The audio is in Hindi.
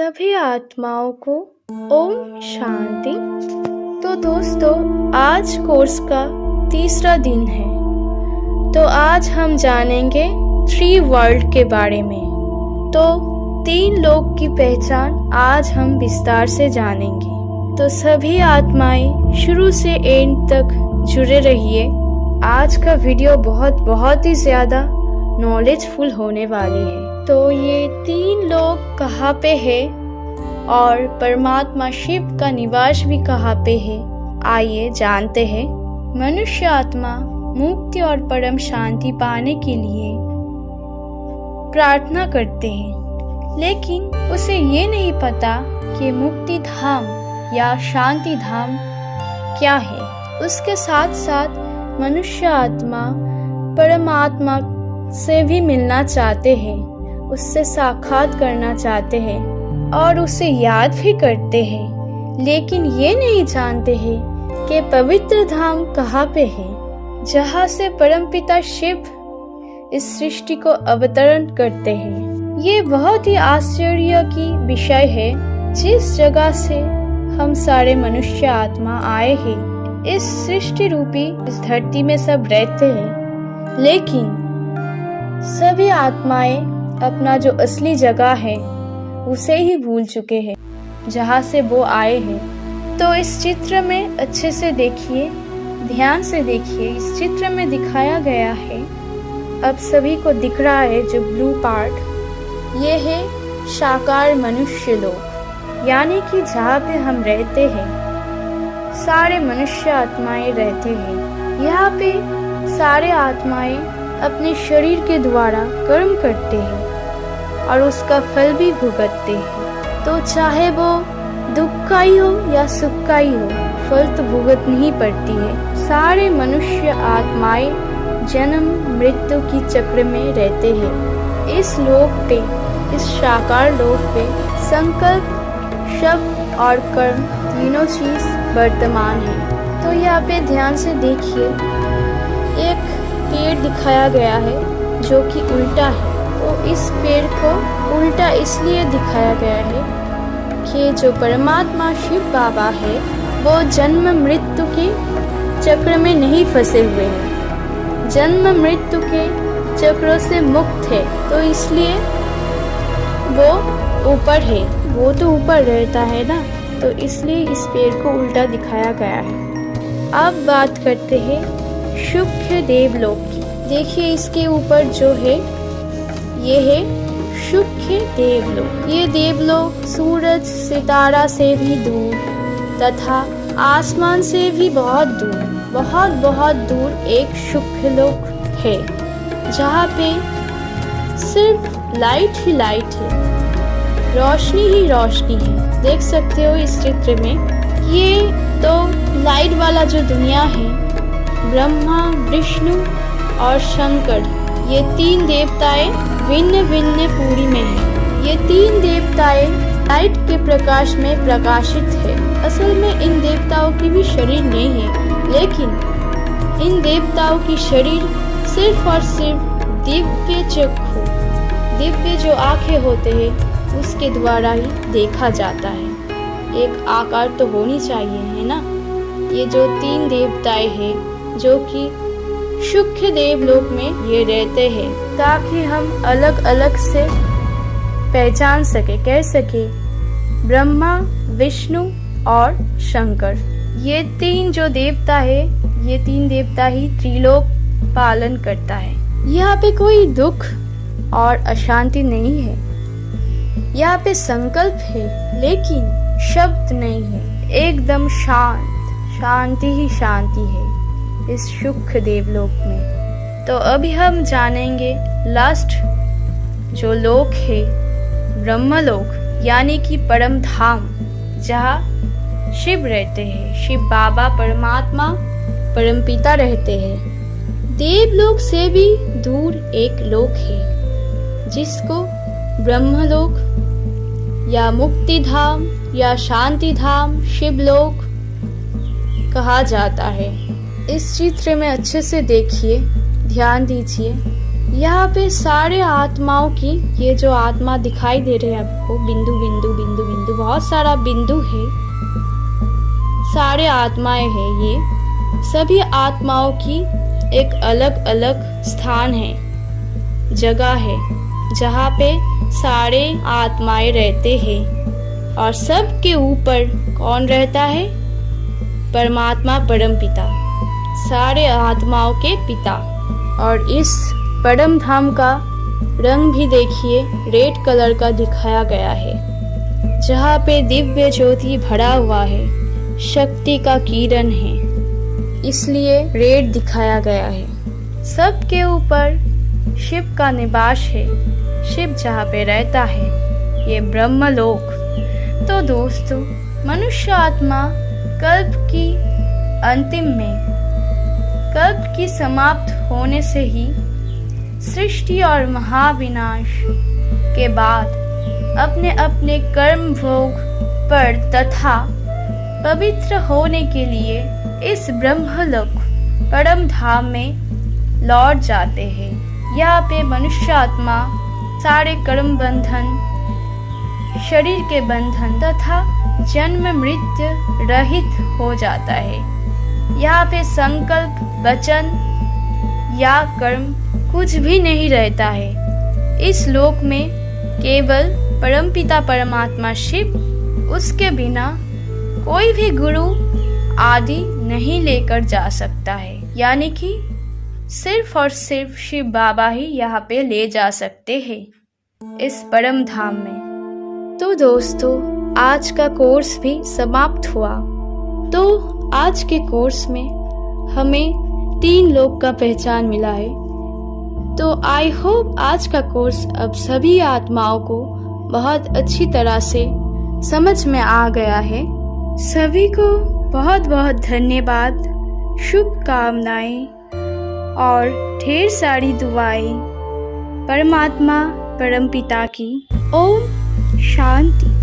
सभी आत्माओं को ओम शांति। तो दोस्तों, आज कोर्स का तीसरा दिन है। तो आज हम जानेंगे 3 वर्ल्ड के बारे में। तो 3 लोक की पहचान आज हम विस्तार से जानेंगे। तो सभी आत्माएं शुरू से एंड तक जुड़े रहिए। आज का वीडियो बहुत ही ज्यादा नॉलेजफुल होने वाली है। तो ये 3 लोग कहाँ पे है और परमात्मा शिव का निवास भी कहाँ पे है, आइए जानते हैं। मनुष्य आत्मा मुक्ति और परम शांति पाने के लिए प्रार्थना करते हैं, लेकिन उसे ये नहीं पता कि मुक्ति धाम या शांति धाम क्या है। उसके साथ साथ मनुष्य आत्मा परमात्मा से भी मिलना चाहते हैं, उससे साक्षात करना चाहते हैं और उसे याद भी करते हैं, लेकिन ये नहीं जानते हैं कि पवित्र धाम कहाँ पे है, जहाँ से परमपिता शिव इस सृष्टि को अवतरण करते हैं। ये बहुत ही आश्चर्य की विषय है। जिस जगह से हम सारे मनुष्य आत्मा आए हैं, इस सृष्टि रूपी इस धरती में सब रहते हैं, लेकिन सभी आत्माएं अपना जो असली जगह है उसे ही भूल चुके हैं, जहाँ से वो आए हैं। तो इस चित्र में अच्छे से देखिए, ध्यान से देखिए। इस चित्र में दिखाया गया है, अब सभी को दिख रहा है जो ब्लू पार्ट, ये है साकार मनुष्य लोक, यानी कि जहाँ पे हम रहते हैं, सारे मनुष्य आत्माएं रहते हैं। यहाँ पे सारे आत्माएं अपने शरीर के द्वारा कर्म करते हैं और उसका फल भी भुगतते हैं। तो चाहे वो दुख का ही हो या सुख का ही हो, फल तो भुगतनी ही पड़ती है। सारे मनुष्य आत्माएं जन्म मृत्यु की चक्र में रहते हैं। इस लोक पे, इस साकार लोक पे संकल्प, शब्द और कर्म तीनों चीज वर्तमान है। तो यहाँ पे ध्यान से देखिए, एक पेड़ दिखाया गया है जो कि उल्टा है। तो इस पेड़ को उल्टा इसलिए दिखाया गया है कि जो परमात्मा शिव बाबा है, वो जन्म मृत्यु के चक्र में नहीं फंसे हुए हैं, जन्म मृत्यु के चक्रों से मुक्त है। तो इसलिए वो ऊपर है, वो तो ऊपर रहता है ना, तो इसलिए इस पेड़ को उल्टा दिखाया गया है। अब बात करते हैं शुक्र देवलोक की। देखिए इसके ऊपर जो है, ये है शुक्र देवलोक। ये देवलोक सूरज सितारा से भी दूर तथा आसमान से भी बहुत दूर, बहुत दूर एक शुक्र लोक है, जहाँ पे सिर्फ लाइट ही लाइट है, रोशनी ही रोशनी है। देख सकते हो इस चित्र में, ये तो लाइट वाला जो दुनिया है, ब्रह्मा, विष्णु और शंकर, ये 3 देवताएं भिन्न भिन्न पूरी में हैं। ये 3 देवताएं लाइट के प्रकाश में प्रकाशित है। असल में इन देवताओं की भी शरीर नहीं है, लेकिन इन देवताओं की शरीर सिर्फ और सिर्फ दिव्य चक्षु, दिव्य जो आंखें होते हैं उसके द्वारा ही देखा जाता है। एक आकार तो होनी चाहिए, है ना। ये जो 3 देवताएं हैं जो कि शुक्र देवलोक में ये रहते हैं, ताकि हम अलग अलग से पहचान सके, कह सके ब्रह्मा, विष्णु और शंकर। ये 3 जो देवता है, ये 3 देवता ही त्रिलोक पालन करता है। यहाँ पे कोई दुख और अशांति नहीं है, यहाँ पे संकल्प है लेकिन शब्द नहीं है, एकदम शांत, शांति ही शांति है इस शुक्र देवलोक में। तो अभी हम जानेंगे लास्ट जो लोक है, ब्रह्मलोक, यानी कि परम धाम, जहाँ शिव रहते हैं, शिव बाबा परमात्मा परमपिता रहते हैं। देवलोक से भी दूर एक लोक है जिसको ब्रह्मलोक या मुक्ति धाम या शांति धाम, शिवलोक कहा जाता है। इस चित्र में अच्छे से देखिए, ध्यान दीजिए। यहाँ पे सारे आत्माओं की, ये जो आत्मा दिखाई दे रहे हैं आपको, बिंदु बिंदु बिंदु बिंदु, बहुत सारा बिंदु है, सारे आत्माएं हैं। ये सभी आत्माओं की एक अलग अलग स्थान है, जगह है, जहाँ पे सारे आत्माएं रहते हैं। और सबके ऊपर कौन रहता है? परमात्मा परमपिता, सारे आत्माओं के पिता। और इस परम धाम का रंग भी देखिए, रेड कलर का दिखाया गया है, जहाँ पे दिव्य ज्योति भरा हुआ है, शक्ति का किरण है, इसलिए रेड दिखाया गया है। सबके ऊपर शिव का निवास है, शिव जहाँ पे रहता है, ये ब्रह्मलोक। तो दोस्तों, मनुष्य आत्मा कल्प की अंतिम में, कल्प की समाप्त होने से ही सृष्टि और महाविनाश के बाद अपने अपने कर्म भोग पर तथा पवित्र होने के लिए इस ब्रह्मलोक परम धाम में लौट जाते हैं। यहाँ पे मनुष्य आत्मा सारे कर्म बंधन, शरीर के बंधन तथा जन्म मृत्यु रहित हो जाता है। यहाँ पे संकल्प, वचन या कर्म कुछ भी नहीं रहता है। इस लोक में केवल परमपिता परमात्मा शिव, उसके बिना कोई भी गुरु आदि नहीं लेकर जा सकता है, यानी कि सिर्फ और सिर्फ शिव बाबा ही यहाँ पे ले जा सकते हैं इस परम धाम में। तो दोस्तों, आज का कोर्स भी समाप्त हुआ। तो आज के कोर्स में हमें 3 लोक का पहचान मिला है। तो आई होप आज का कोर्स अब सभी आत्माओं को बहुत अच्छी तरह से समझ में आ गया है। सभी को बहुत बहुत धन्यवाद, शुभकामनाएं और ढेर सारी दुआएं परमात्मा परमपिता की। ओम शांति।